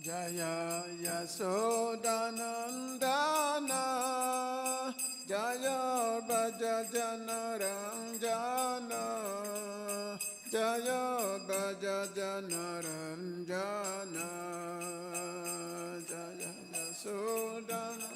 Jaya Yasodanandana Jaya Bhajajanaranjana Jaya Bhajajanaranjana Jaya Yasodana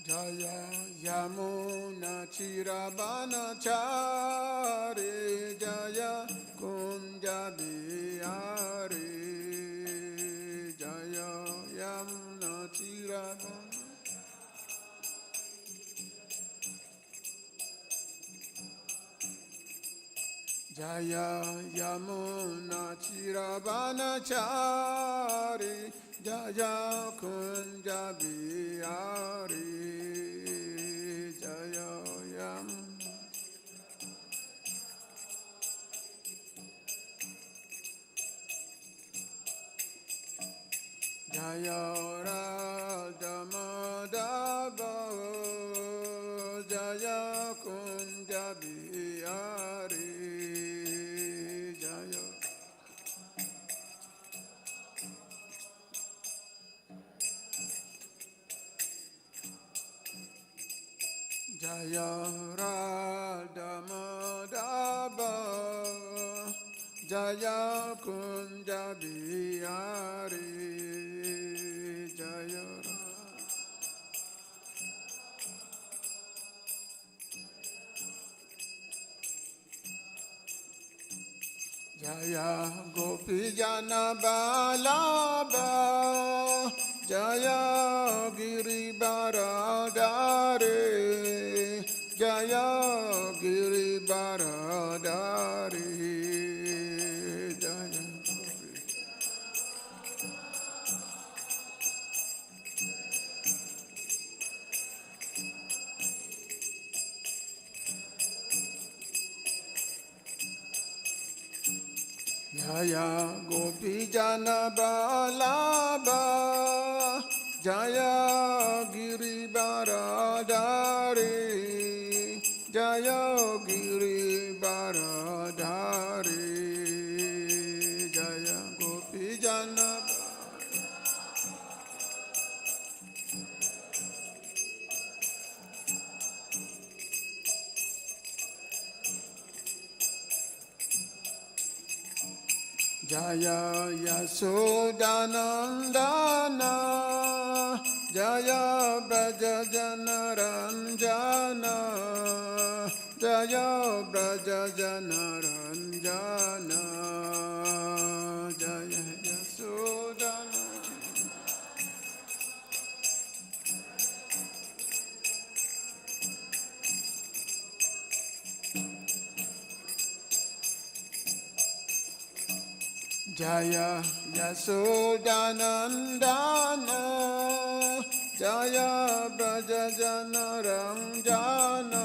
Jaya Yamuna Chirabanachari Jaya Kunja Bihari Jaya Yamuna Chirabanachari Jaya Yamuna Chirabanachari Jaya Kunja Bihari Jaya Yamuna Jaya Radha Madhava Jaya Kunja Bihari Jaya Jaya Radha Madhava Jaya Kunja Bihari Jaya Jaya Gopijana Balaba Jaya Giri Baradare Jaya Giri Baradare Jaya Jaya Gopijana Balaba Jaya Giri Baradare Jaya Giri Baradare Jaya Gopijana Jaya Yasodanandana Jaya Brajajanaranjana Jaya Brajajanaranjana Jaya Yasodana Jaya Yasodanandana Jaya Brajajanaranjana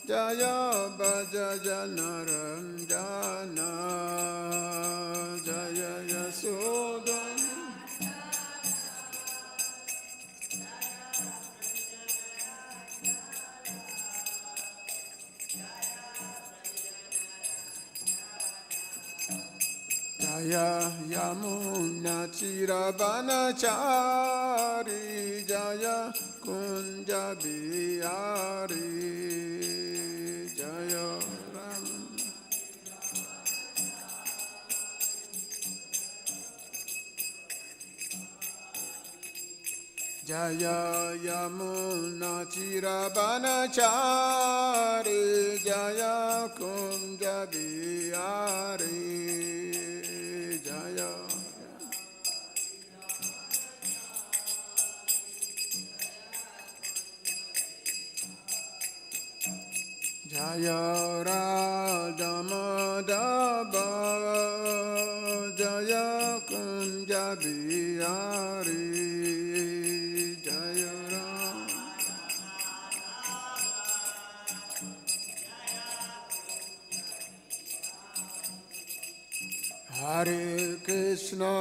Jaya Brajajanaranjana Jaya Yasodana Jaya Yamuna Chirabanachari Jaya Kunja Bihari Jaya Ram Jaya Yamuna Chirabanachari Jaya Kunja Bihari Jaya Jaya Radha Madhava Jaya Kunja Bihari Jaya Ram Hare Kṛṣṇa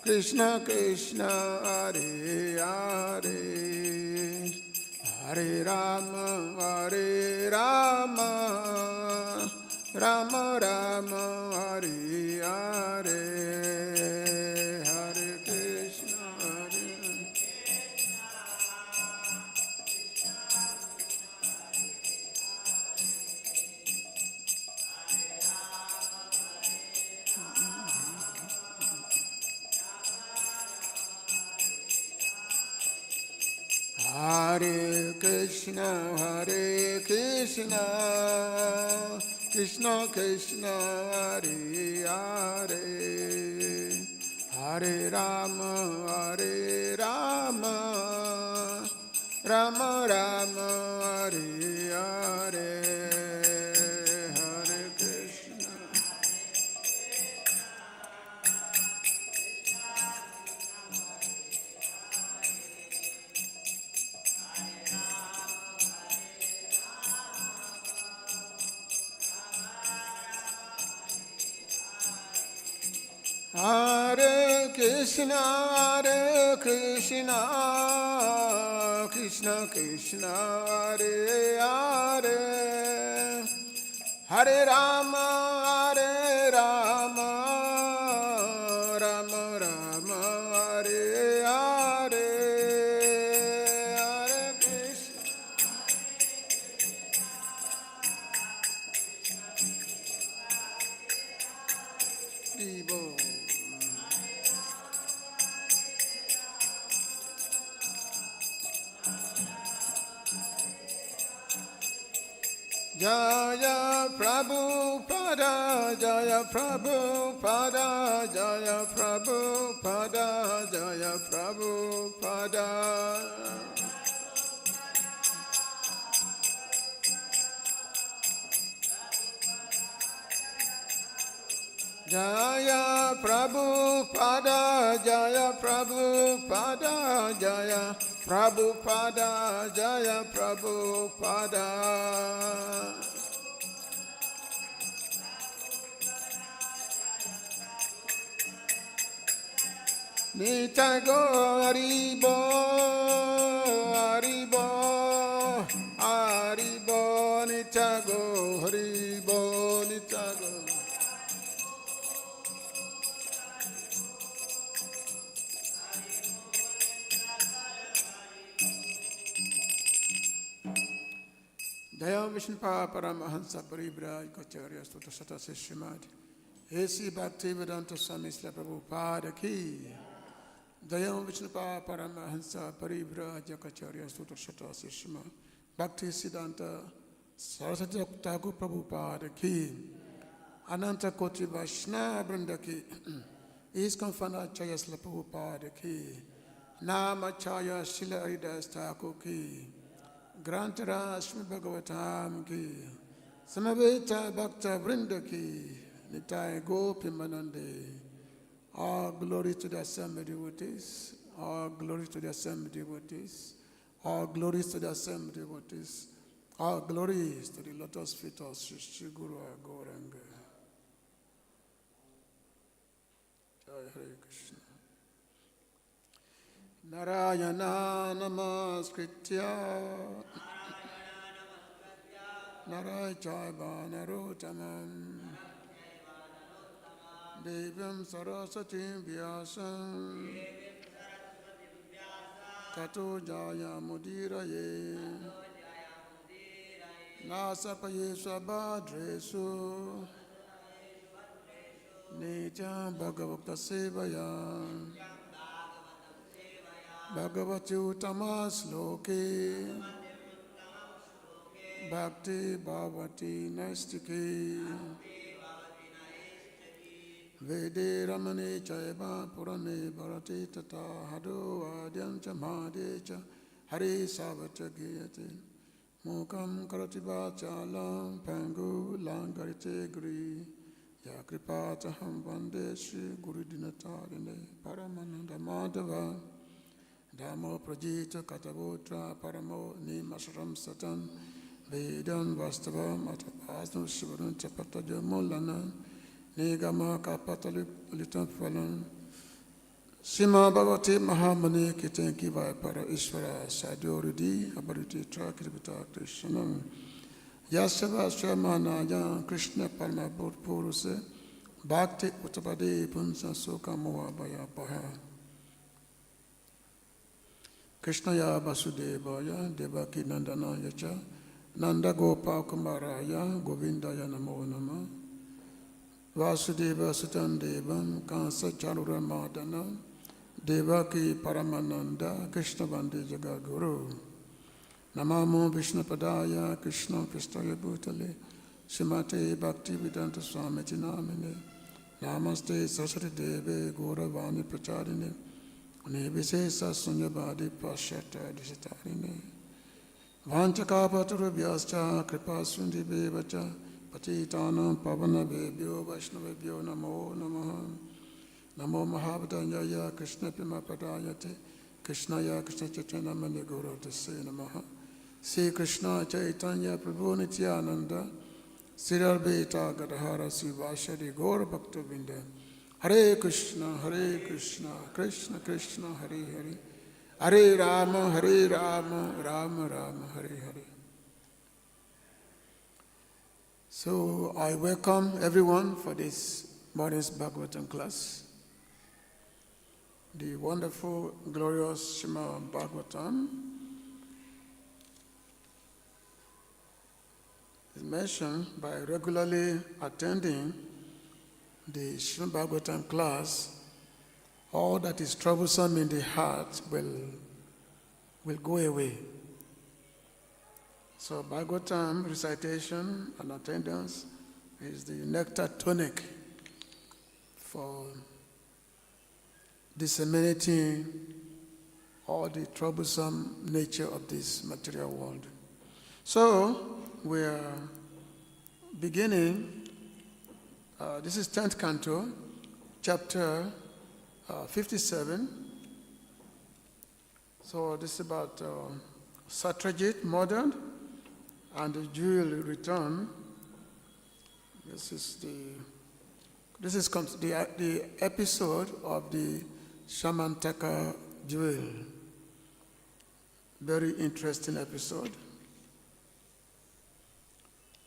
Kṛṣṇa Kṛṣṇa Hare Hare Hare Rama Rama Rama Hare Hare Hare Kṛṣṇa Hare Kṛṣṇa Hare Kṛṣṇa Kṛṣṇa Kṛṣṇa Hare Hare Hare Rama Rama Rama Hare Hare Hare Kṛṣṇa Hare Kṛṣṇa Hare Kṛṣṇa Kṛṣṇa Kṛṣṇa Hare Hare Hare Rama Rama Rama Hare Hare Hare Kṛṣṇa Vivo Jaya Prabhupada, Jaya Prabhupada, Jaya Prabhupada, Jaya Prabhupada. Jaya Prabhupada, Jaya Prabhupada, Jaya Prabhupada, Jaya Prabhupada. Nitago Haribo, Haribo, Haribo, Nitago Haribo, Nitago. Jaya Vishnupada Paramahansa Paribhajacharya Stuta Sata Srimad A.C. Bhaktivedanta Swami Srila Prabhupada Ki. Jaya Vishnupada Paramahansa Paribhajacharya Stuta Sata Srimad Bhakti Siddhanta Saraswati Thakur Prabhupada Ki. Ananta Koti Vaishnava Vrinda Ki. ISKCON Acharya Srila Prabhupada Ki. Namacharya Srila Haridas Thakur Ki. Grantara Srimad Bhagavatam Ki. Samaveta Bhakta Vrinda Ki. Nitai Gopi Manande. All glory to the assembled devotees. All glory to the assembled devotees. All glories to the assembled devotees. All glories to the lotus feet of Sri Guru Gauranga. Jai Hare Krishna. Narayana Namaskritya Narayana Narottamam Devyam Saraswatim Vyasam Tato Jaya Mudiraye Nasapaye Swabhadresu Nityam Bhagavata Sevaya Bhagavati Uttamasloke Bhakti Bhavati Naistike Vede Ramane Chaiva Purane Bharati Tata Hado Adyam Chamade Cha Hari Savata Giyate Mukam Karati Vachalam Pangu Langarite Gri Ya Kripata Ham Vande Shri Guru Dinatarine Paramananda Madhava Dhammo Prajita Katavotra Paramo Nimasharam Satan Vedan Vastavam Atapasno Shivaran Chapataja Molanan Nigama Kapatali Litan Falan Sima Bhagavati Mahamani Kitenki Vaipara Ishvara Sadyoridi Abariti Trakiribita Kṛṣṇa Yasava Swamanaya Kṛṣṇa Parma Puruse Bhakti Uttapade Punsa Sukha Moha Bhaya Paha Kṛṣṇaya Vasudevaya Devaki Nandana Yacha Nanda Gopa Kumaraya Govindaya Namo Nama Vasudeva Sutan Devam Kansa Charura Madana Devaki Paramananda Kṛṣṇa Vande Jagaguru Namamo Vishnupadaya Kṛṣṇa Pristaya Bhutale Srimate Bhaktivedanta Swamiti Namine Namaste Saraswati Deve Gauravani Pracharine Nivise Sunyabhadi Pashyata Disitarine Vanchakapaturu Vyascha Kripa Sundhi Vacha Patitanam Pavana Vebhyo Vaishnavebhyo Namo Namaha Namo Mahabhadanyaya Kṛṣṇa Pima Padayate Kṛṣṇaya Kṛṣṇa Chaitanya Mani Guru Tase Namaha Sri Kṛṣṇa Chaitanya Prabhu Nityananda Sri Advaita Gadadhara Sri Vāsari Gaura Bhakta Vrinda Hare Kṛṣṇa Kṛṣṇa Kṛṣṇa Hare Hare Hare Rama Rama Rama Hare Hare. So I welcome everyone for this morning's Bhagavatam class. The wonderful, glorious Srimad Bhagavatam is mentioned by regularly attending the Srimad Bhagavatam class. All that is troublesome in the heart will go away. So Bhagavatam recitation and attendance is the nectar tonic for disseminating all the troublesome nature of this material world. So we are beginning, this is 10th canto, chapter 57. So this is about Satyajit murdered and the jewel return. This is the episode of the Samantaka jewel. Very interesting episode.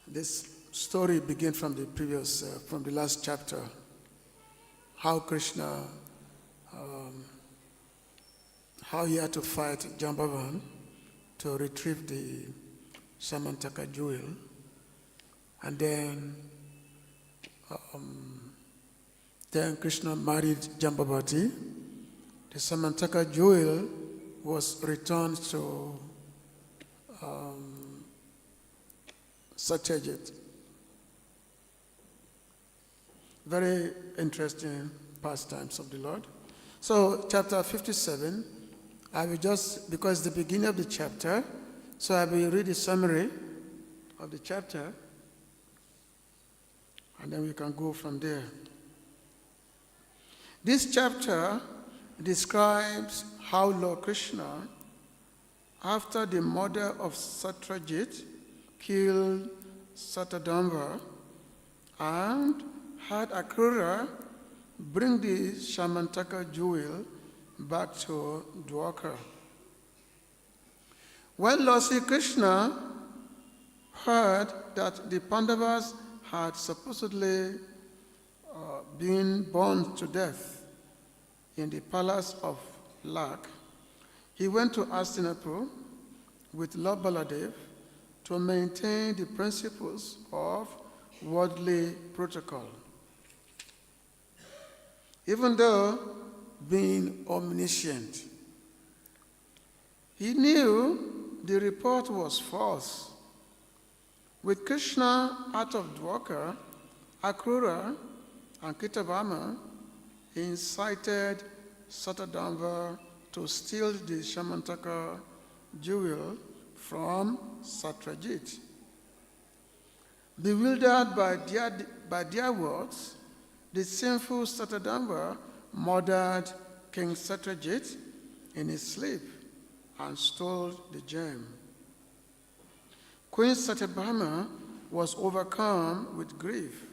This story begins from the previous, from the last chapter. How Kṛṣṇa, how he had to fight Jambavan to retrieve the Samantaka jewel, and then Kṛṣṇa married Jambavati. The Samantaka jewel was returned to Satyajit. Very interesting pastimes of the Lord. So chapter 57, I will just, because it's the beginning of the chapter, so I will read the summary of the chapter, and then we can go from there. This chapter describes how Lord Kṛṣṇa, after the murder of Satyajit, killed Satadamva and had Akrura bring the Samantaka jewel back to Dwarka. When Lord Sri Kṛṣṇa heard that the Pāṇḍavas had supposedly been burned to death in the palace of Lak, he went to Hastinapur with Lord Balarāma to maintain the principles of worldly protocol. Even though being omniscient, he knew the report was false. With Kṛṣṇa out of Dwarka, Akrura and Kitavama incited Satadamva to steal the Samantaka jewel from Satyajit. Bewildered by their words, the sinful Satadamva murdered King Satyajit in his sleep and stole the gem. Queen Satyabhama was overcome with grief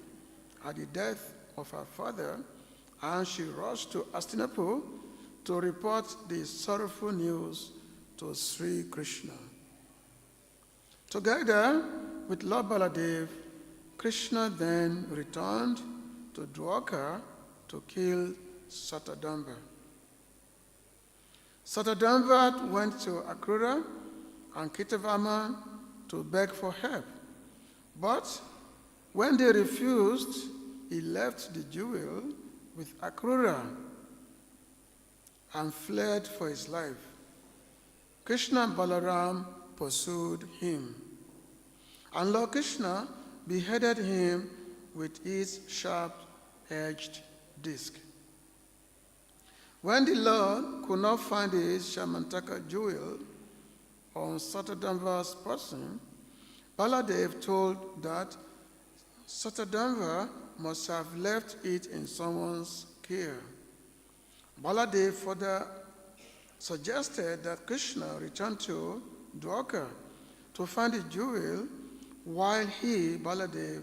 at the death of her father, and she rushed to Hastinapur to report the sorrowful news to Sri Kṛṣṇa. Together with Lord Balarāma, Kṛṣṇa then returned to Dwarka to kill Satadhanva. Satadhanva went to Akrura and Kṛṣṇa to beg for help. But when they refused, he left the jewel with Akrura and fled for his life. Kṛṣṇa and Balarāma pursued him, and Lord Kṛṣṇa beheaded him with his sharp-edged disc. When the Lord could not find his Shamantaka jewel on Satadhanva's person, Balarāma told that Satadhanva must have left it in someone's care. Balarāma further suggested that Kṛṣṇa return to Dwarka to find the jewel, while he, Balarāma,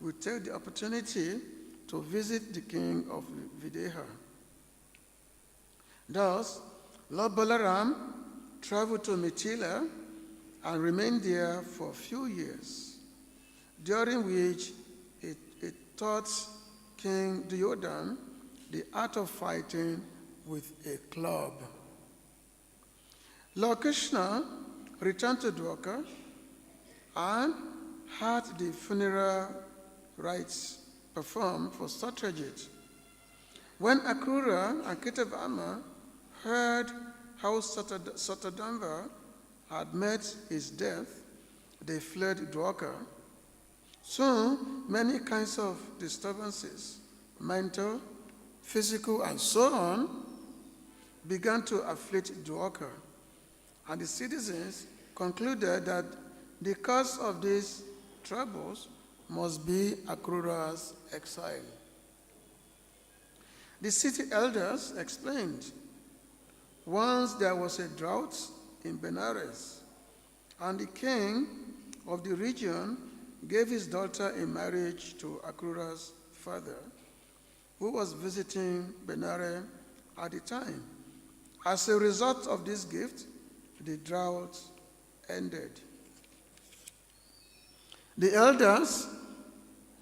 would take the opportunity to visit the king of Videha. Thus, Lord Balarāma traveled to Mithila and remained there for a few years, during which he taught King Duryodhana the art of fighting with a club. Lord Kṛṣṇa returned to Dwarka and had the funeral rites performed for Satyajit. When Akrura and Kṛṣṇa heard how Satadhanva had met his death, they fled Dwarka. Soon, many kinds of disturbances, mental, physical, and so on, began to afflict Dwarka, and the citizens concluded that the cause of these troubles must be Akrura's exile. The city elders explained, once there was a drought in Benares, and the king of the region gave his daughter in marriage to Akrura's father, who was visiting Benares at the time. As a result of this gift, the drought ended. The elders,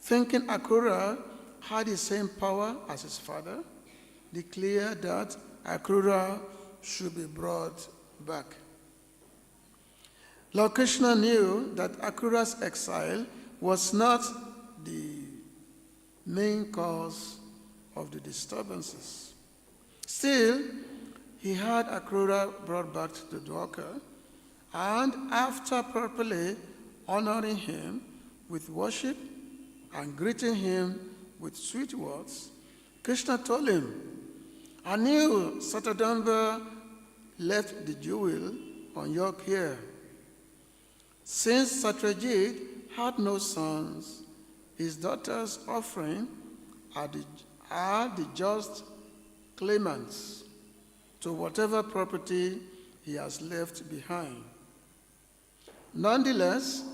thinking Akrura had the same power as his father, declared that Akrura should be brought back. Lord Kṛṣṇa knew that Akrura's exile was not the main cause of the disturbances. Still, he had Akrura brought back to Dwarka, and after properly honoring him with worship and greeting him with sweet words, Kṛṣṇa told him, "I knew Satadhanva left the jewel on your care. Since Satyajit had no sons, his daughter's offering are the just claimants to whatever property he has left behind. Nonetheless,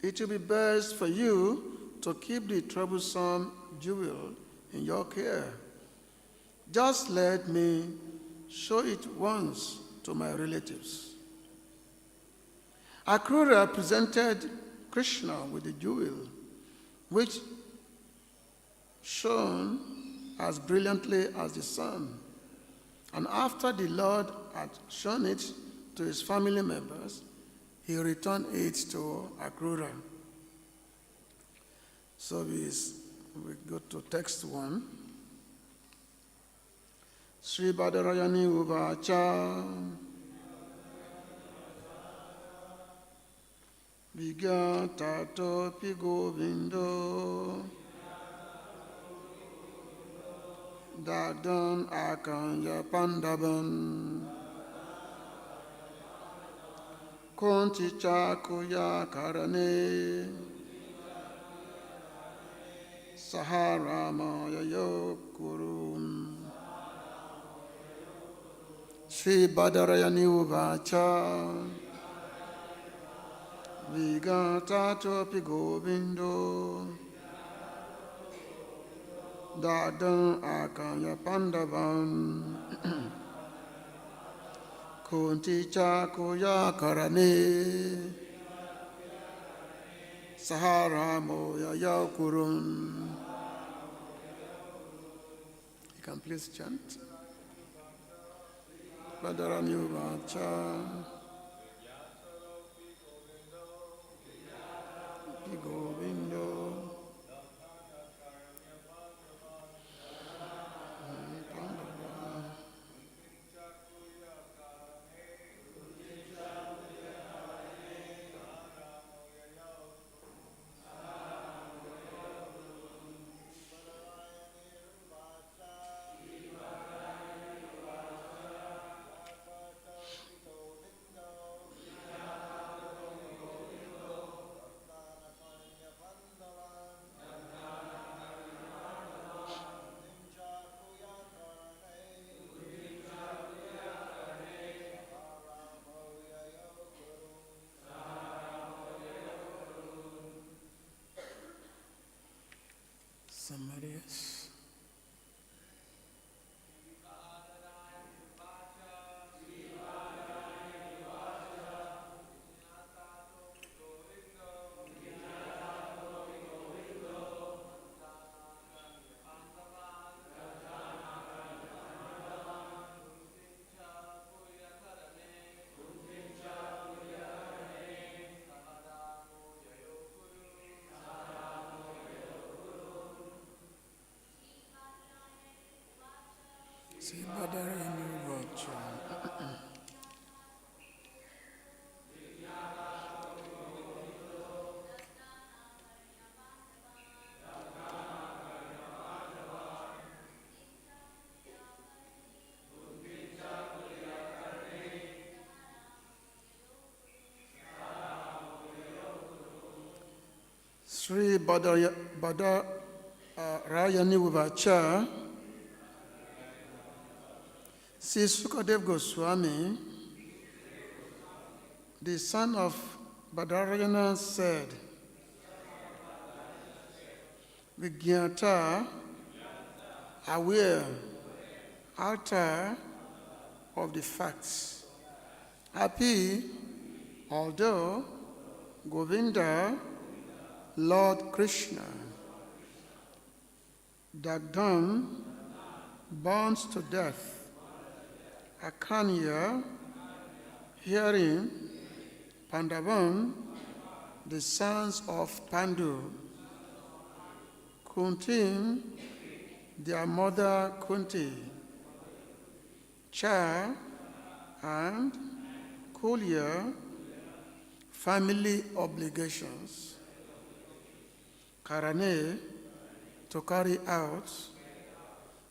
it will be best for you to keep the troublesome jewel in your care. Just let me show it once to my relatives." Akrura presented Kṛṣṇa with the jewel, which shone as brilliantly as the sun. And after the Lord had shown it to his family members, he returned it to Akrura. So we go to text 1. śrī-bādarāyaṇi uvāca vijñātārtho govindo dagdhān ākarṇya Pāṇḍavān kuntīṁ kulya-karaṇe saha-rāmo yayau kurūn śrī-bādarāyaṇi uvāca vijñātārtho govindo dagdhān ākarṇya Pāṇḍavān Kuntī ca kulya-karaṇe, saha-rāmo yayau kurūn. You can please chant. Badarāyaṇa uvāca, govindo, Pāṇḍavān. Summaries. Śrī Bādarāyaṇi uvāca. Śrī Bādarāyaṇi uvāca. Śrī Śukadeva Gosvāmī, the son of Badarāyaṇa, said, vijñāta, aware, arthaḥ of the facts, happy, although Govinda, Lord Kṛṣṇa, dagdhān, burns to death, ākarṇya, hearing, Pāṇḍavān, the sons of Pāṇḍu, kuntīm, their mother Kuntī, cha, and kulya, family obligations, karaṇe, to carry out,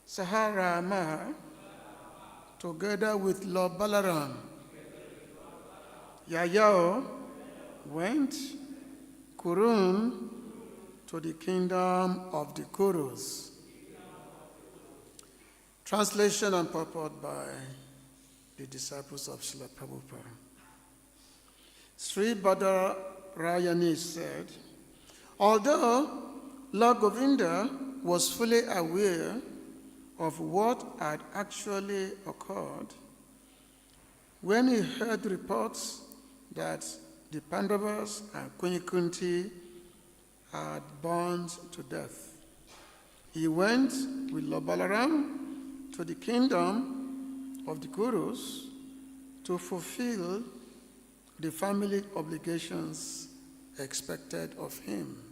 saha-rāmaḥ, together with Lord Balarāma. Yayau went, kurūn, to the kingdom of the Kurus. Translation and purport by the disciples of Srila Prabhupada. Śrī Bādarāyaṇi said, although Lord Govinda was fully aware of what had actually occurred, when he heard reports that the Pāṇḍavas and Queen Kuntī had burned to death, he went with Lord Balarāma to the kingdom of the Kurus to fulfill the family obligations expected of him.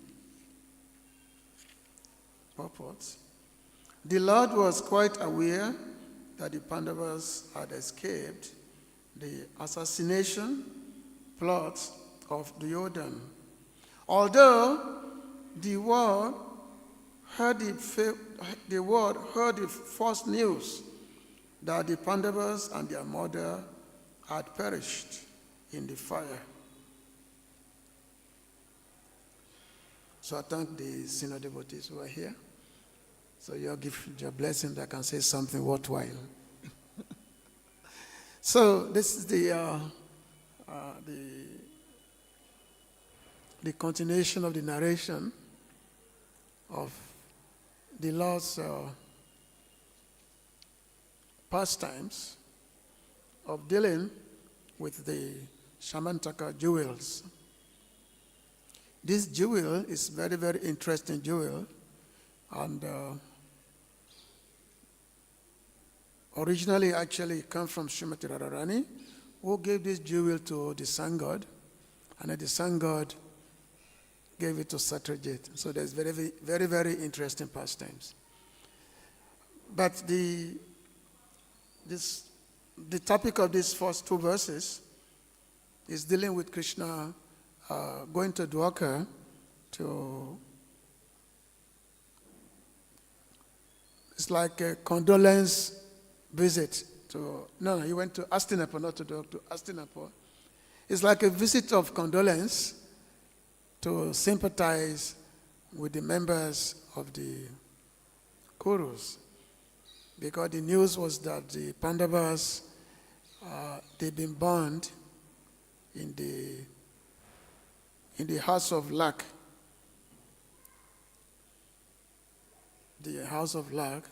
Purport. The Lord was quite aware that the Pāṇḍavas had escaped the assassination plot of Duryodhana. Although the world heard the false news that the Pāṇḍavas and their mother had perished in the fire. So I thank the senior devotees who are here. So you give your blessing that I can say something worthwhile. So this is the continuation of the narration of the Lord's pastimes of dealing with the Shamantaka jewels. This jewel is very, very interesting jewel, and originally actually come from Srimati Radharani, who gave this jewel to the sun god, and then the sun god gave it to Satyajit. So there's very, very, very interesting pastimes. But the topic of these first two verses is dealing with Kṛṣṇa going to Dwarka to, it's like a condolence visit to, no, he went to Hastinapur, not to Dwarka, to Hastinapur. It's like a visit of condolence to sympathize with the members of the Kurus. Because the news was that the Pāṇḍavas, they've been burned in the house of luck. The house of luck.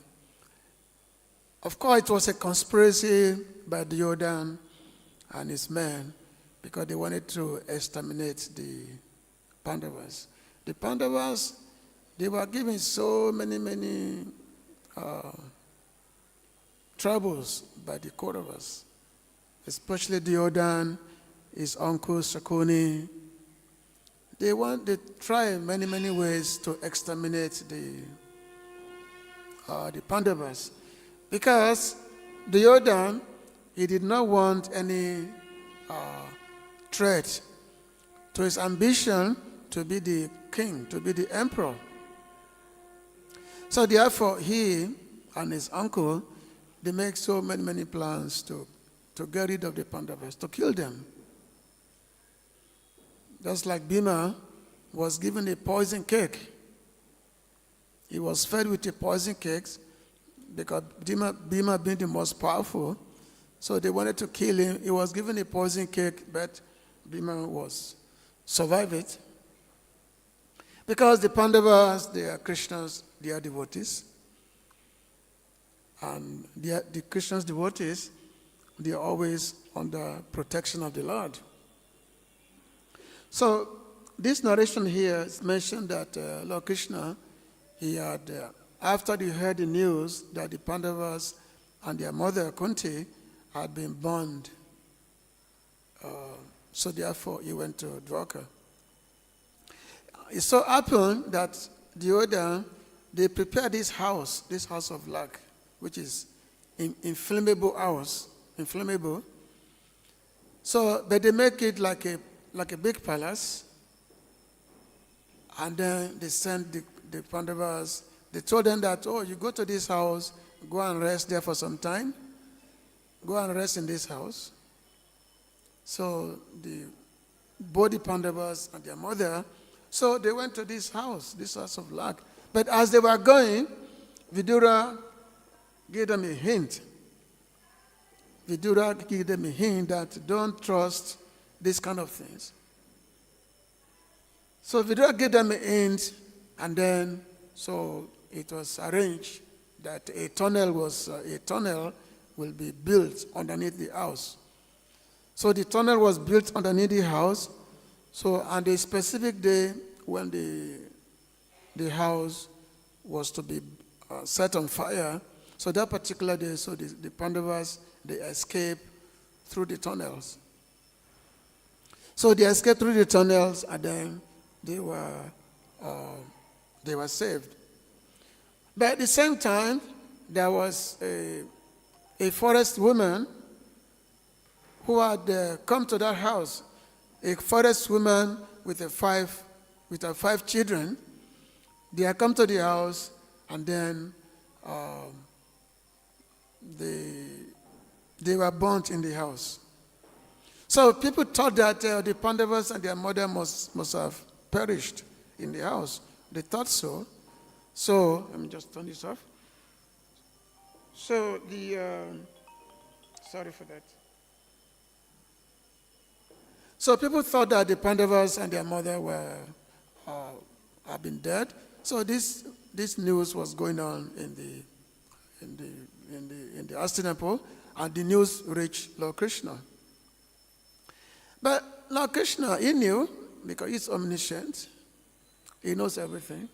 Of course, it was a conspiracy by Duryodhana and his men because they wanted to exterminate the Pāṇḍavas. The Pāṇḍavas, they were given so many troubles by the Kauravas, especially Duryodhana, his uncle Shakuni. They try many ways to exterminate the Pāṇḍavas, because Duryodhana, he did not want any threat to his ambition to be the king, to be the emperor. So therefore, he and his uncle, they make so many plans to get rid of the Pāṇḍavas, to kill them. Just like Bhima was given a poison cake. He was fed with a poison cake because Bhima being the most powerful, so they wanted to kill him. He was given a poison cake, but Bhima survived it. Because the Pāṇḍavas, they are Kṛṣṇa's, they are devotees. And the Krishna's devotees, they are always under protection of the Lord. So this narration here is mentioned that Lord Kṛṣṇa, he had, after he heard the news that the Pāṇḍavas and their mother Kunti had been burned, so therefore he went to Dwarka. It so happened that they prepared this house of luck, which is inflammable house, inflammable. So, but they make it like a big palace, and then they sent the Pāṇḍavas. They told them that, oh, you go to this house, go and rest there for some time. Go and rest in this house. So both the Pāṇḍavas and their mother, so they went to this house of luck. But as they were going, Vidura gave them a hint. Vidura gave them a hint that don't trust these kind of things. So Vidura gave them a hint, and then so it was arranged that a tunnel will be built underneath the house. So the tunnel was built underneath the house. So on the specific day when the house was to be set on fire, so that particular day, so the Pāṇḍavas, they escaped through the tunnels. So they escaped through the tunnels, and then they were saved. But at the same time, there was a forest woman who had come to that house, a forest woman with her five children. They had come to the house, and then they were burnt in the house. So people thought that the Pāṇḍavas and their mother must have perished in the house. They thought so. So let me just turn this off. So sorry for that. So people thought that the Pāṇḍavas and their mother have been dead. So this news was going on in the Hastinapur, and the news reached Lord Kṛṣṇa. But Lord Kṛṣṇa, he knew, because he's omniscient, he knows everything.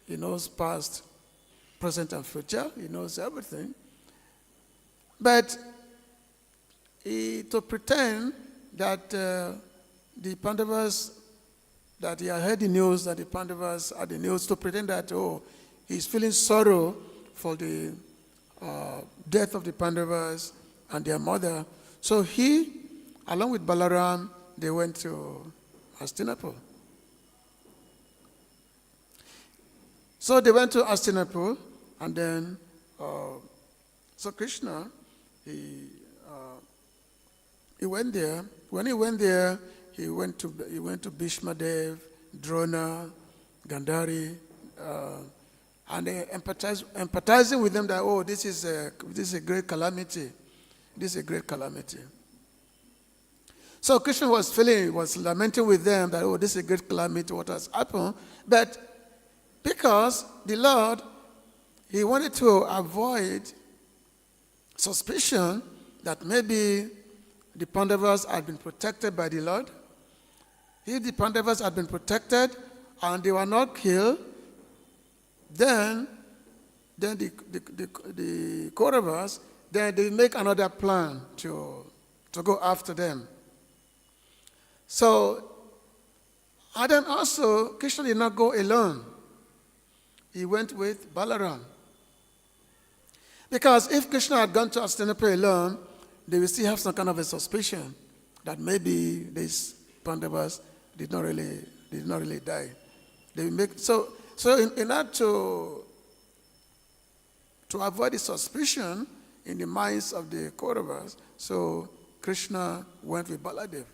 He knows past, present, and future. He knows everything. But to pretend that the Pāṇḍavas, that he had heard the news, that the Pāṇḍavas had the news, to pretend that, he's feeling sorrow for the death of the Pāṇḍavas and their mother. So he, along with Balarāma, they went to Hastinapur. So they went to Hastinapur, and then, so Kṛṣṇa, he went there. When he went there, he went to Bhishmadev, Drona, Gandhari, and they empathizing with them that, this is a great calamity. This is a great calamity. So Kṛṣṇa was lamenting with them that, this is a great calamity, what has happened. But because the Lord, he wanted to avoid suspicion that maybe the Pāṇḍavas had been protected by the Lord. If the Pāṇḍavas had been protected and they were not killed, then the Kauravas, then they make another plan to go after them. So, and then also, Kṛṣṇa did not go alone. He went with Balarāma. Because if Kṛṣṇa had gone to Hastinapur alone, they will still have some kind of a suspicion that maybe these Pāṇḍavas did not really die. They will make so in order to avoid the suspicion in the minds of the Kauravas, so Kṛṣṇa went with Baladev,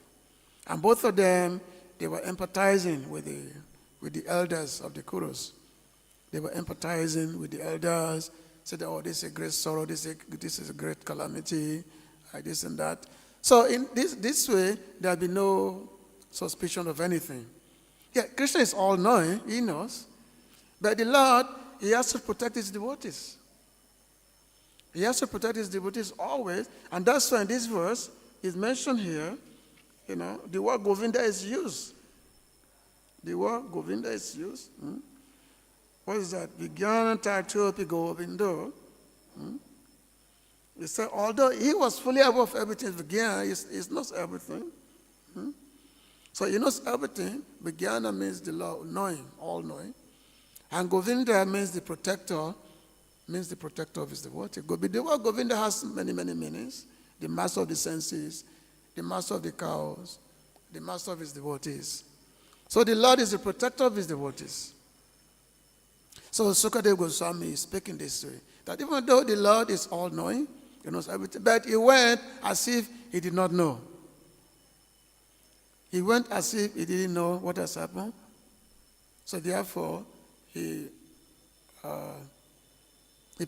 and both of them, they were empathizing with the elders of the Kurus. They were empathizing with the elders, said, this is a great sorrow, this is a great calamity, this and that. So in this way, there will be no suspicion of anything. Yeah, Kṛṣṇa is all-knowing, he knows. But the Lord, he has to protect his devotees. He has to protect his devotees always. And that's why in this verse, it's mentioned here, the word govinda is used. The word govinda is used. What is that? Vijñātārtho govindo. He said, although he was fully above everything, Vijñāna, he knows everything. So he knows everything. Vijñāna means the Lord, knowing, all-knowing. And Govinda means the protector of his devotee. The word Govinda has many, many meanings. The master of the senses, the master of the cows, the master of his devotees. So the Lord is the protector of his devotees. So Śukadeva Gosvāmī is speaking this way, that even though the Lord is all-knowing, he knows everything, but he went as if he did not know. He went as if he didn't know what has happened. So therefore, he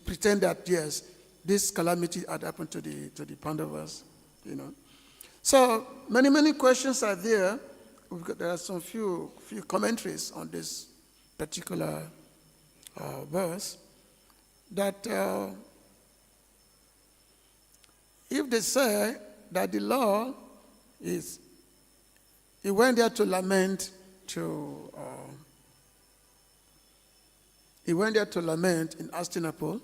pretended that, yes, this calamity had happened to the Pāṇḍavas, So many, many questions are there. There are some few commentaries on this particular verse, that if they say that the Lord he went there to lament in Hastinapur,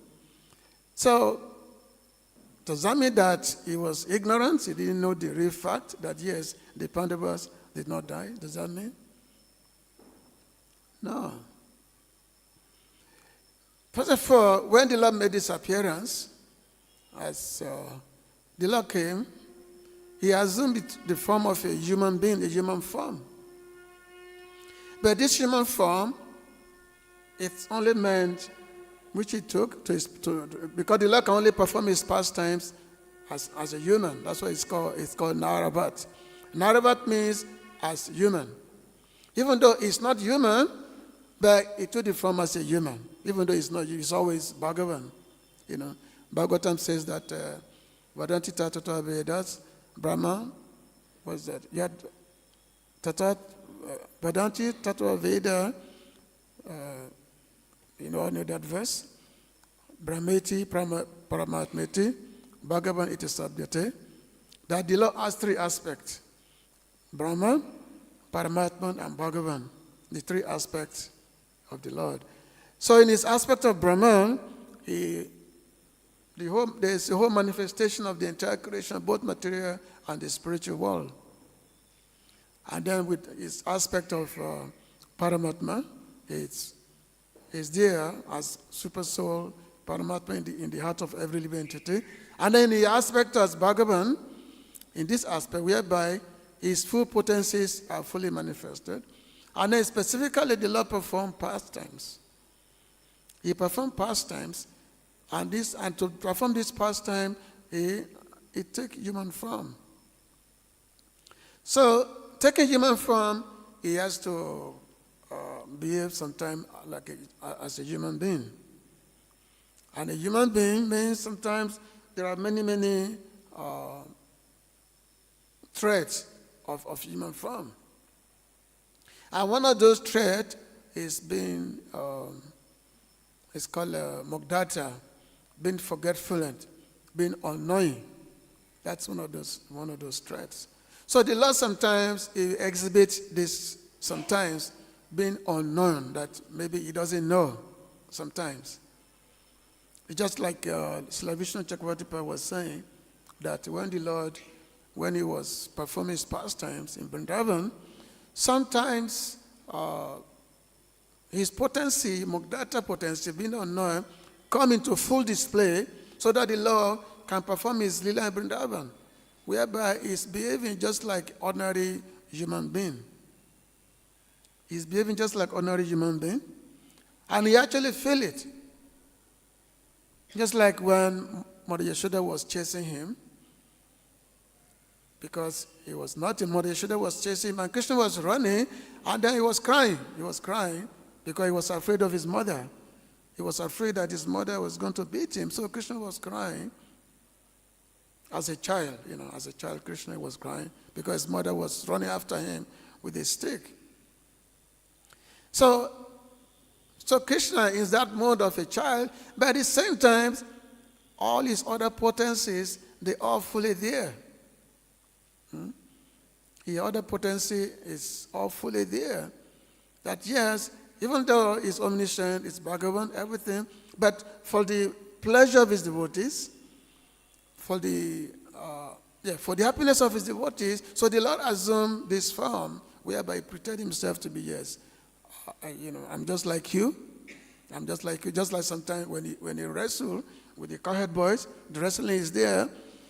so does that mean that he was ignorant? He didn't know the real fact that, yes, the Pāṇḍavas did not die? Does that mean? No. First of all, when the Lord made his appearance, as the Lord came, he assumed the form of a human being, a human form. But this human form, it's only meant which he took because the Lord can only perform his pastimes as a human. That's why it's called Naravat. Naravat means as human. Even though he's not human, but he took the form as a human. Even though he's always Bhagavan. Bhagavatam says that Vadanti Tattva Vedas, Brahma, what's that? You had Vadanti Tattva Veda, I know that verse. Brahmeti Paramatmeti Bhagavan iti sabhyate, that the Lord has three aspects: Brahman, Paramatman, and Bhagavan, the three aspects of the Lord. So in his aspect of Brahman, there is a whole manifestation of the entire creation, both material and the spiritual world. And then with his aspect of Paramatma, it's there as super soul, Paramatma in the heart of every living entity. And then the aspect as Bhagavan, in this aspect, whereby his full potencies are fully manifested. And then specifically the Lord performed pastimes. He performed pastimes, and to perform this pastime, he took human form. So, taking human form, he has to behave sometimes as a human being. And a human being means sometimes there are many traits of human form. And one of those traits is being, it's called mugdata, being forgetful, being unknowing. That's one of those traits. So the Lord sometimes he exhibits this, sometimes being unknown, that maybe he doesn't know sometimes. It's just like Śrī Vishnu Chakravarti was saying, that when the Lord, when he was performing his pastimes in Vrindavan, sometimes his potency, mugdata potency, being unknown, come into full display so that the Lord can perform his lila in Vrindavan, whereby he's behaving just like ordinary human being. He's behaving just like ordinary human being, and he actually feel it. Just like when Mother Yashoda was chasing him, because he was naughty, Mother Yashoda was chasing him, and Kṛṣṇa was running, and then he was crying. He was crying because he was afraid of his mother. He was afraid that his mother was going to beat him, so Kṛṣṇa was crying. As a child, Kṛṣṇa was crying because his mother was running after him with a stick. So Kṛṣṇa is that mode of a child, but at the same time, all his other potencies, they are fully there. The other potency is all fully there. That yes, even though he's omniscient, it's Bhagavan, everything, but for the pleasure of his devotees, for the happiness of his devotees, so the Lord assumed this form whereby he pretended himself to be, yes, I'm just like you. I'm just like you. Just like sometimes when he wrestle with the cowherd boys, the wrestling is there,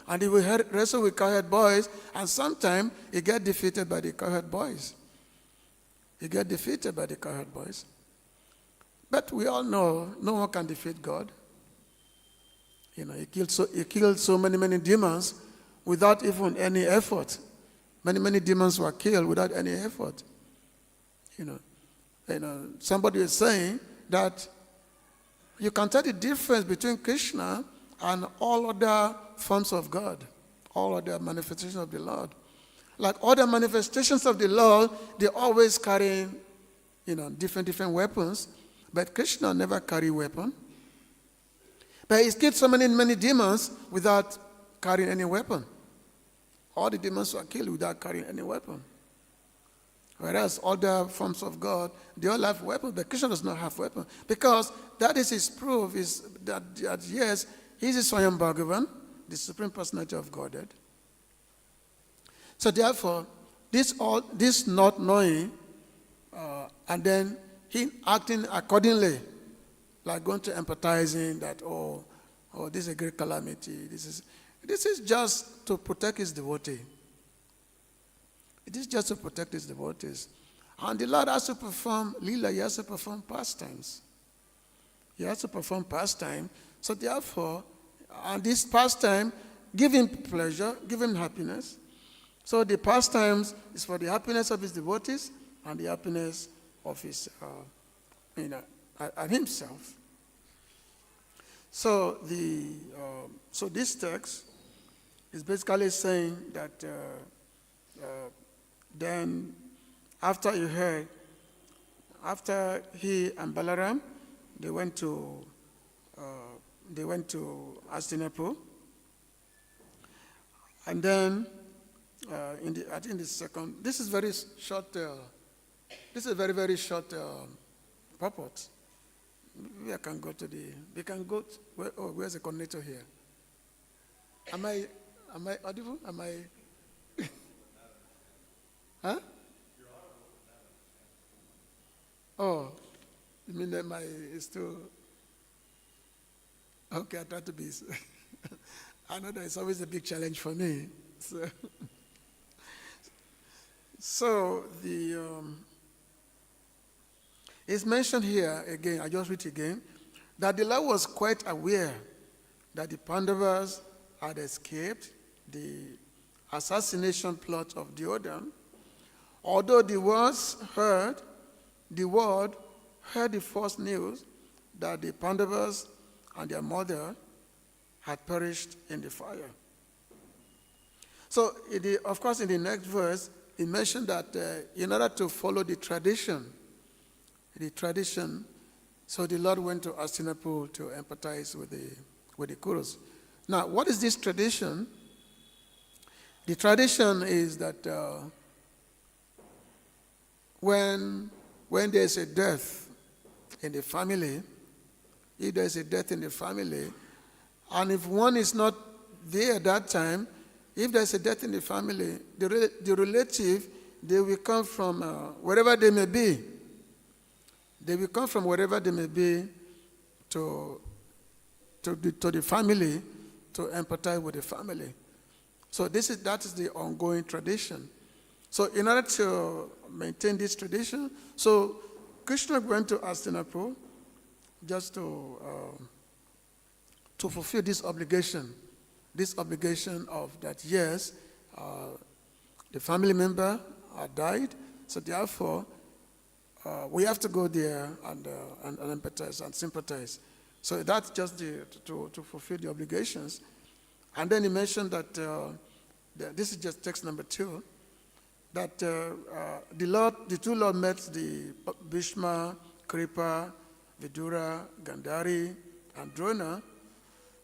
and he will wrestle with cowherd boys, and sometimes he get defeated by the cowherd boys. But we all know no one can defeat God. He killed so many demons without even any effort. Many demons were killed without any effort. Somebody is saying that you can tell the difference between Kṛṣṇa and all other forms of God, all other manifestations of the Lord. Like other manifestations of the Lord, they always carry, different weapons, but Kṛṣṇa never carry weapon. But he killed so many demons without carrying any weapon. All the demons were killed without carrying any weapon. Whereas other forms of God, they all have weapons, but Kṛṣṇa does not have weapons. Because that is his proof, is that yes, he is Swayam Bhagavan, the Supreme Personality of Godhead. So therefore, this not knowing, and then he acting accordingly, like going to empathizing that, oh, this is a great calamity. This is just to protect his devotee. It is just to protect his devotees. And the Lord has to perform lila, he has to perform pastimes. He has to perform pastime. So therefore, and this pastime give him pleasure, give him happiness. So the pastimes is for the happiness of his devotees and the happiness of his, and himself. So so this text is basically saying that then after he and Balarāma, they went to Hastinapur, And then, I think the second, this is very short, this is a very, very short purport. We can go to where's the coordinator here? Am I audible? Am I? Huh? Oh, you mean that it's too? Okay, I try to be. I know that it's always a big challenge for me. So it's mentioned here again, I just read it again, that the Lord was quite aware that the Pāṇḍavas had escaped the assassination plot of Duryodhana, although the world heard the false news that the Pāṇḍavas and their mother had perished in the fire. So, of course, in the next verse, he mentioned that in order to follow the tradition, so the Lord went to Hastinapur to empathize with the Kurus. Now, what is this tradition? The tradition is that when there's a death in the family, if there's a death in the family, and if one is not there at that time, if there's a death in the family, the relative, they will come from wherever they may be. They will come from wherever they may be to the family to empathize with the family. So that is the ongoing tradition. So in order to maintain this tradition, so Kṛṣṇa went to Hastinapur just to fulfill this obligation of that, yes, the family member had died, so therefore we have to go there and empathize and sympathize. So that's just to fulfill the obligations. And then he mentioned that, this is just text number 2, that the two Lord met the Bhishma, Kripa, Vidura, Gandhari, and Drona,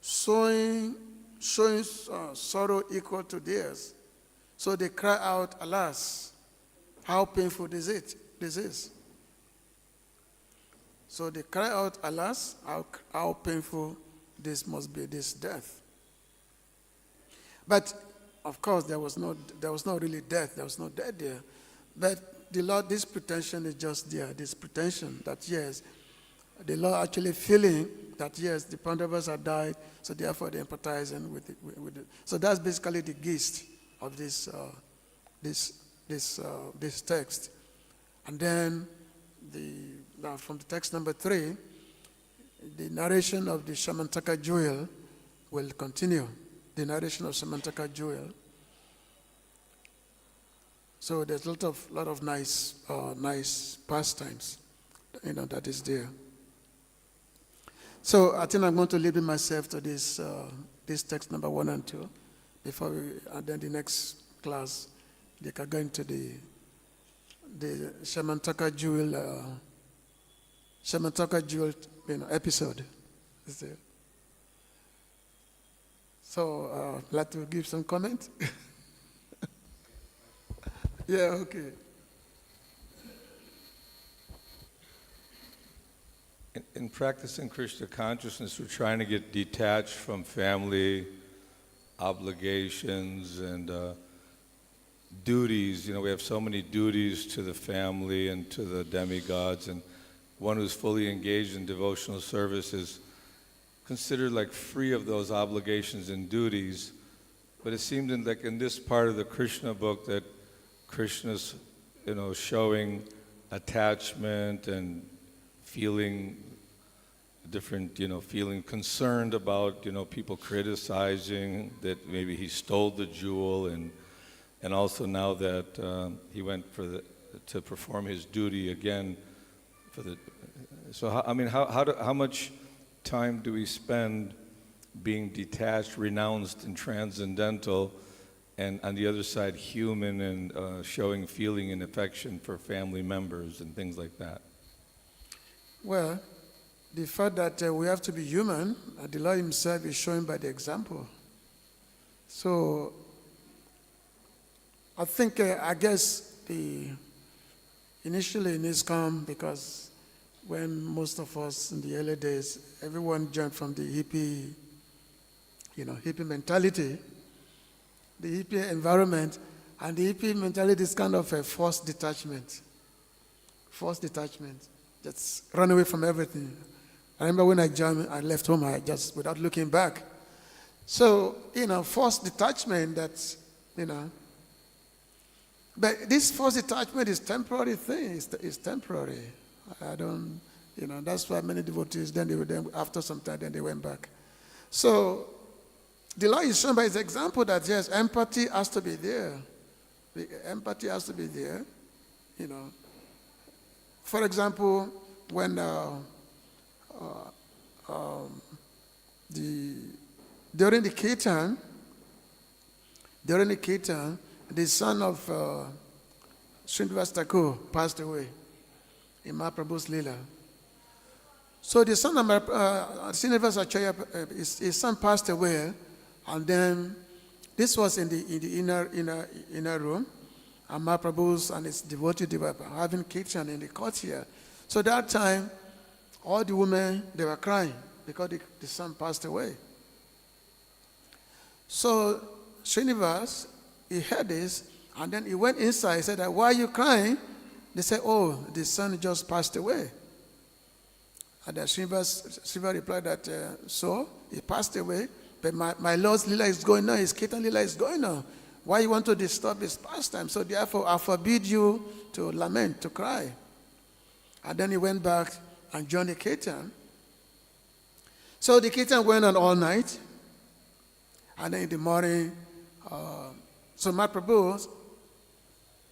showing sorrow equal to theirs. So they cry out, alas, how painful this is. So they cry out, alas, how painful this must be, this death. But of course, there was no really death. There was no death there. But the Lord, this pretension is just there. This pretension that yes, the Lord actually feeling that yes, the Pāṇḍavas have died, so therefore they're empathizing with it. So that's basically the gist of this text. And then now from the text number 3, the narration of the Shamantaka jewel will continue. The narration of Shamantaka jewel. So there's a lot of nice pastimes, that is there. So I think I'm going to limit myself to this text number 1 and 2 and then the next class they can go into the Shamantaka jewel episode. Is there? So, like to give some comment? Yeah, okay. In practicing Krishna consciousness, we're trying to get detached from family obligations and duties. We have so many duties to the family and to the demigods, and one who's fully engaged in devotional service is considered like free of those obligations and duties. But it seemed in this part of the Kṛṣṇa book that Krishna's, showing attachment and feeling different, feeling concerned about, people criticizing that maybe he stole the jewel, and also now that he went to perform his duty again how much time do we spend being detached, renounced, and transcendental, and on the other side human and showing feeling and affection for family members and things like that? Well, the fact that we have to be human, the Lord himself is showing by the example. So I think, I guess, initially in ISKCON, because when most of us in the early days, everyone joined from the hippie, hippie mentality, the hippie environment, and the hippie mentality is kind of a forced detachment. Forced detachment. Just run away from everything. I remember when I joined, I left home, I just, without looking back. So, forced detachment, that's, but this forced detachment is temporary thing. It's temporary. I don't, that's why many devotees, then after some time, then they went back. So, the Lord is shown by his example that, yes, empathy has to be there. The empathy has to be there, For example, when during the Kirtan, the son of Srinivas Thakur passed away in Mahaprabhu's Leela. So the son of Srinivas Acharya, his son passed away, and then this was in the inner room, and Mahaprabhu's and his devotee, they were having Kirtan in the courtyard. So that time, all the women, they were crying because the son passed away. So Srinivas, he heard this, and then he went inside. He said, why are you crying? They said, oh, the son just passed away. And then Srinivas replied that, so, he passed away, but my Lord's Leela is going on, his Kirtan Leela is going on. Why you want to disturb his pastime? So therefore, I forbid you to lament, to cry. And then he went back and joined the Kirtan. So the Kirtan went on all night. And then in the morning, so Mahaprabhu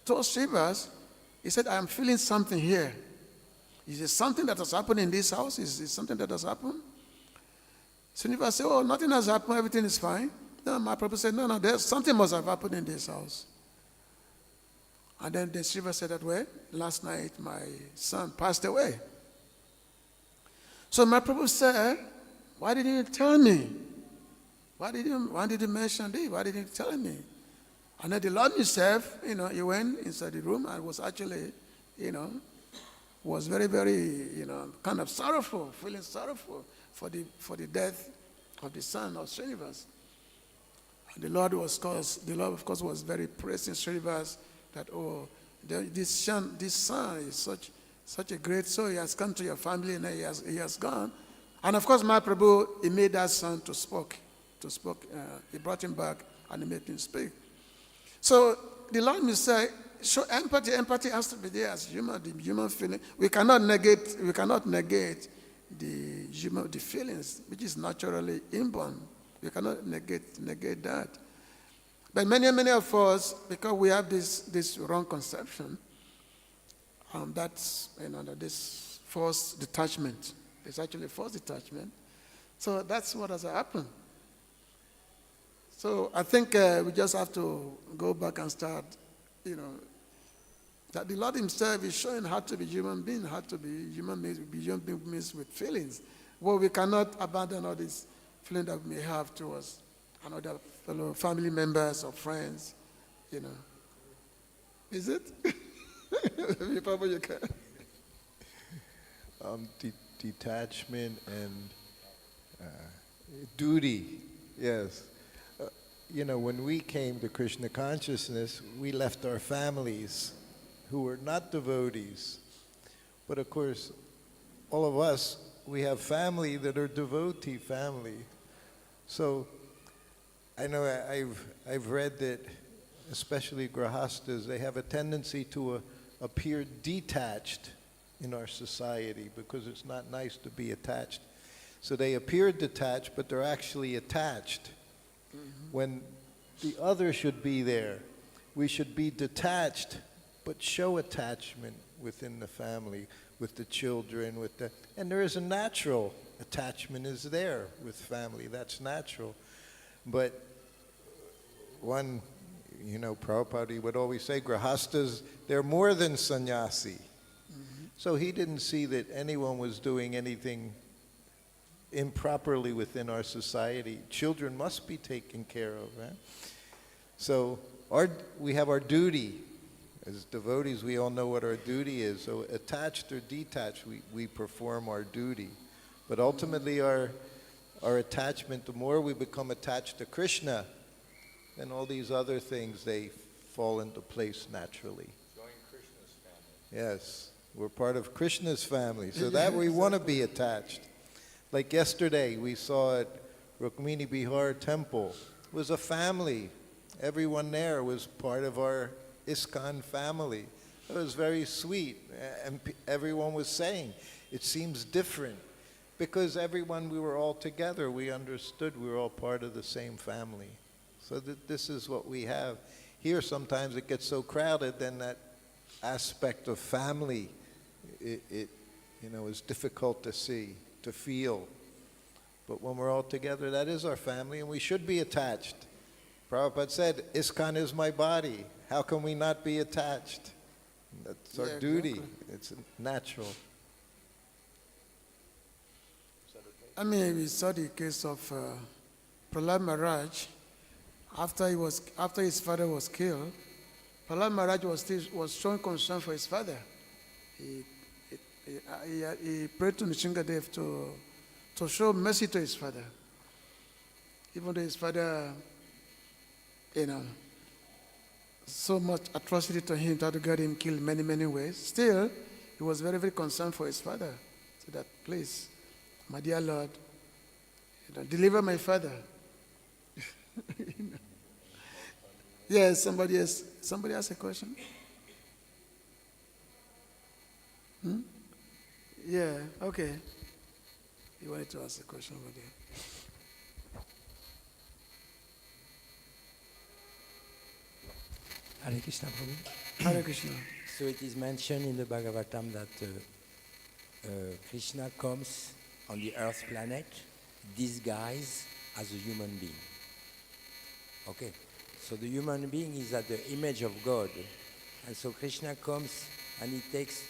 told Srinivas, he said, I am feeling something here. Is it something that has happened in this house? Is it something that has happened? Srinivas said, oh, nothing has happened, everything is fine. No, Mahaprabhu said, no, there's something must have happened in this house. And then Srinivas said that, well, last night my son passed away. So Mahaprabhu said, why didn't you tell me? Why did you mention this? Why didn't you tell me? And then the Lord himself, he went inside the room and was actually, was very, very, kind of sorrowful, feeling sorrowful for the death of the son of Srinivas. And the Lord, of course, was very praising Srinivas that, oh, this son is such a great soul. He has come to your family and he has gone. And of course, Mahaprabhu, he made that son to speak. He brought him back and he made him speak. So the Lord will say, show empathy. Empathy has to be there as the human feeling. We cannot negate the feelings, which is naturally inborn. We cannot negate that. But many of us, because we have this wrong conception, that's this forced detachment. It's actually forced detachment. So that's what has happened. So I think we just have to go back and start, that the Lord himself is showing how to be human being, how to be human beings with feelings. Well, we cannot abandon all these feelings that we may have towards another fellow family members or friends, Is it? Papa, you can. Detachment and duty, yes. When we came to Krishna consciousness, we left our families who were not devotees. But of course, all of us, we have family that are devotee family. So I know I've read that especially grahastas, they have a tendency to appear detached in our society because it's not nice to be attached. So they appear detached, but they're actually attached. When the other should be there, we should be detached, but show attachment within the family, with the children, and there is a natural attachment is there with family, that's natural. But one, Prabhupada would always say, grahastas, they're more than sannyasi. So he didn't see that anyone was doing anything improperly within our society. Children must be taken care of, right? So we have our duty. As devotees, we all know what our duty is. So attached or detached, we perform our duty. But ultimately our attachment, the more we become attached to Kṛṣṇa, then all these other things, they fall into place naturally. Join Kṛṣṇa's family. Yes, we're part of Kṛṣṇa's family, so that we want to be attached. Like yesterday, we saw at Rukmini Bihar Temple, it was a family. Everyone there was part of our ISKCON family. It was very sweet, and everyone was saying, it seems different. Because everyone, we were all together, we understood we were all part of the same family. So that this is what we have. Here sometimes it gets so crowded, then that aspect of family, it is difficult to see, to feel. But when we're all together, that is our family, and we should be attached. Prabhupada said, ISKCON is my body. How can we not be attached? That's our duty. Exactly. It's natural. I mean, we saw the case of Prahlad Maharaj. After his father was killed, Prahlad Maharaj was showing concern for his father. He prayed to Nrsimhadev to show mercy to his father. Even though his father, so much atrocity to him, tried to get him killed many, many ways. Still, he was very, very concerned for his father. So that, please, my dear Lord, deliver my father. Yes, somebody has a question? Yeah, okay. You wanted to ask a question over there. Hare Krishna, Prabhu. Hare Krishna. So it is mentioned in the Bhagavatam that Krishna comes on the earth planet disguised as a human being. Okay, so the human being is at the image of God, and so Krishna comes and he takes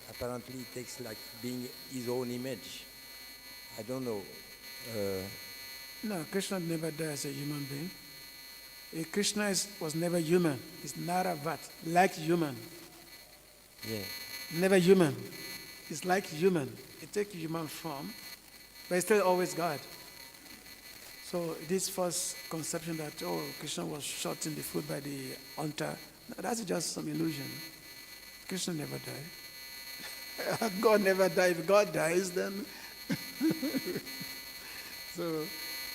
apparently he takes like being his own image. I don't know. No, Krishna never died as a human being. Krishna was never human. He's Naravat, like human. Yeah. Never human. He's like human. He takes human form, but he's still always God. So this first conception that, Krishna was shot in the foot by the hunter, that's just some illusion. Krishna never died. God never died. If God dies, then... So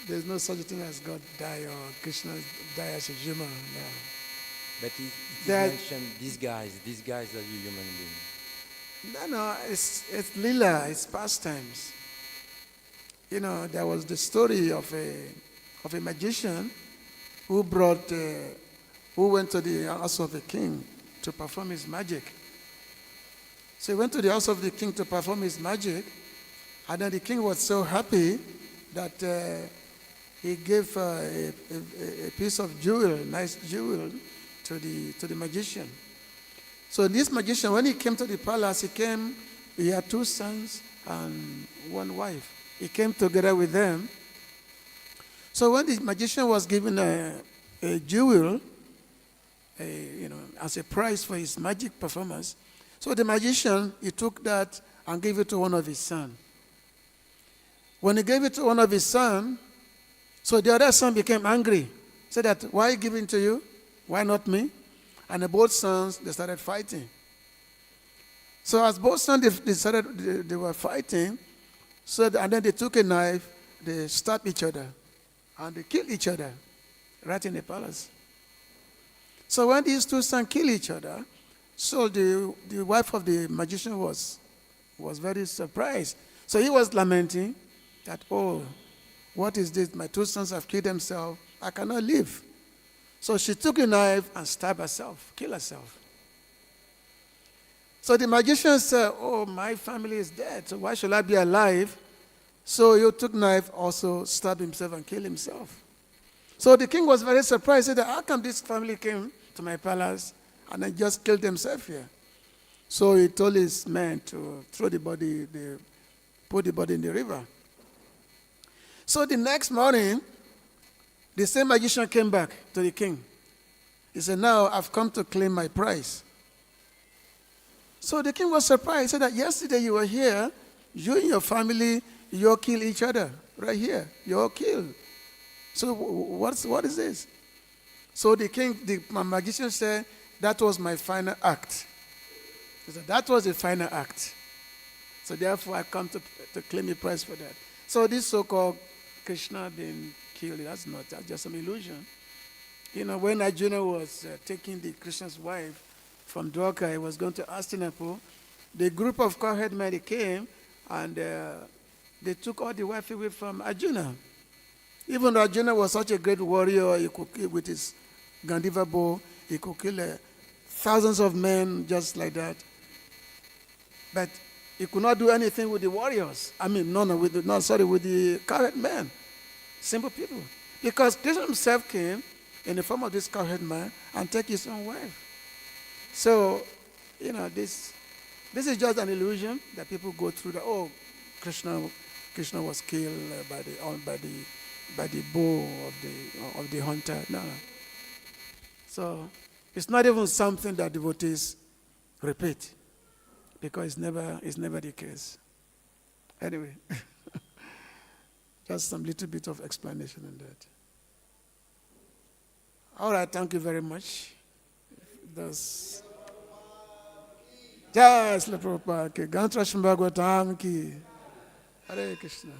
there's no such thing as God die or Krishna die as a human. No. But it is mentioned disguised as a human being. No, it's lila, it's pastimes. There was the story of a magician who went to the house of the king to perform his magic. So he went to the house of the king to perform his magic, and then the king was so happy that he gave a piece of jewel, nice jewel, to the magician. So this magician, when he came to the palace, he had 2 sons and 1 wife. He came together with them. So when the magician was given a jewel, as a prize for his magic performance, so the magician, he took that and gave it to one of his sons. When he gave it to one of his sons, so the other son became angry. Said that, why give it to you? Why not me? And both sons, they started fighting. So as both sons they were fighting, and then they took a knife, they stabbed each other, and they killed each other right in the palace. So when these 2 sons killed each other, so the wife of the magician was very surprised. So he was lamenting that, what is this? My 2 sons have killed themselves. I cannot live. So she took a knife and stabbed herself, killed herself. So the magician said, my family is dead, so why should I be alive? So he took a knife, also stabbed himself and killed himself. So the king was very surprised. He said, how come this family came to my palace and then just killed themselves here? So he told his men to throw the body, put the body in the river. So the next morning, the same magician came back to the king. He said, now I've come to claim my prize. So the king was surprised. He said that yesterday you were here, you and your family, you all kill each other right here. You all killed. So what is this? So the king, the magician said, that was my final act. He said, that was the final act. So therefore I come to claim a prize for that. So this so-called Kṛṣṇa being killed, that's just some illusion. You know, when Arjuna was taking the Krishna's wife from Dwarka, he was going to Hastinapur, the group of cowherd men came and they took all the wife away from Arjuna. Even Arjuna was such a great warrior, he could kill with his Gandiva bow, he could kill thousands of men just like that. But he could not do anything with the warriors. I mean, with the cowherd men, simple people. Because Krishna himself came in the form of this cowherd man and take his own wife. So, you know, this is just an illusion that people go through. That Kṛṣṇa was killed by the bow of the hunter. No. So it's not even something that devotees repeat, because it's never the case. Anyway, just some little bit of explanation on that. All right, thank you very much. That's Jai Srila Prabhupada ki Gantra Shambhagavatam ki Hare Krishna.